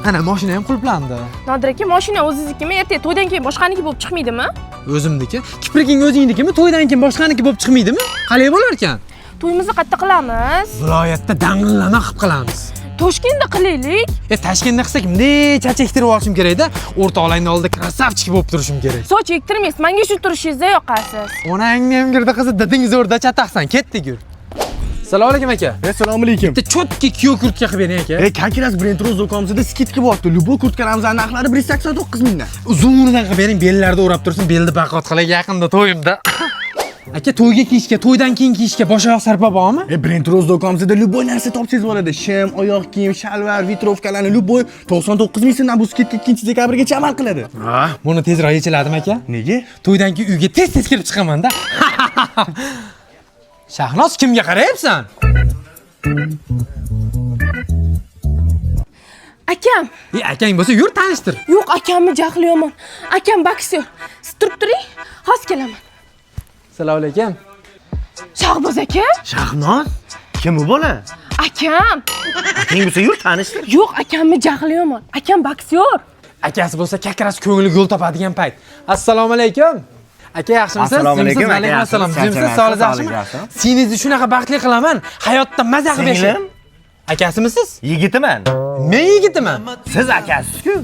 Ana mashina ham qulplandi. Nodir aka, mashina o'zingiznikimi, ertaga to'ydan keyin boshqaniki bo'lib chiqmaydimi? O'zimniki. Kipriking o'zingnikimi, to'ydan keyin boshqaniki bo'lib chiqmaydimi? Qalay bo'lar ekan? To'yimizni qayerda qilamiz? Viloyatda dang'illama qilib qilamiz. Toshkentda qilaylik. Toshkentda qilsak, bunday chachak ektirib olishim kerak-da. O'rtoqlarning oldida krasavchik bo'lib turishim kerak. Soch ektirmaysiz, menga shu turishingizda yoqasiz. Onangni ham girdi qizi, diding zo'rda chataqsan, ketdik yur. Assalomu alaykum aka. Assalomu alaykum. Bitta cho'tki kiyov kurtka qilib bering aka. Kankiras Brendroz do'konimizda skidka bo'lyapti. Lubo kurtkalarimizni narxlari 189 mingdan. Uzunidan qilib bering, bellarda o'rab tursin, belni baqot qilay yaqinda to'yimda. Aka, to'yga kiyishga, to'ydan keyin kiyishga bosh oyoq sarpo bormi? Brendroz do'konimizda luboy narsa topsangiz bo'ladi. Shim, oyoq kiyim, shalvar, vitrovkalarni luboy 99 ming so'mdan bu skidka 2-dekabrgacha amal qiladi. Buni tezroq yechiladimi aka? Nega? To'ydan keyin uyga tez-tez kirib chiqaman-da. Shahnoz, kimga qarayapsan? Akam. Akang bo'lsa yur tanishtir. Yo'q, akamni jahli yomon. Akam boksyor. Siz turib turing, hozir kelaman. Assalomu alaykum. Shahboz aka? Shahnoz? Kim bu bola? Akam. Akang bo'lsa yur tanishtir. Yo'q, akamni jahli yomon. Akam boksyor. Akasi bo'lsa kakras ko'ngli yo'l topadigan payt. Assalomu alaykum. Aka, yaxshimisiz? Assalomu alaykum. Alaykum assalom. Sizsiz, sog'liq yaxshimi? Sizni shunaqa baxtli qilaman. Hayotda maza qilib yashang. Akasimisiz? Yigitiman. Men yigitiman. Siz akasiz-ku.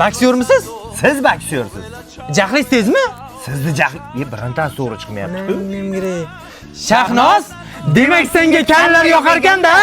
Boksyormisiz? Siz boksyorsiz. Jahlingiz tezmi? Sizni jahli birontasi to'g'ri chiqmayapti-ku. Shahnoz, demak senga kallar yoqar ekanda?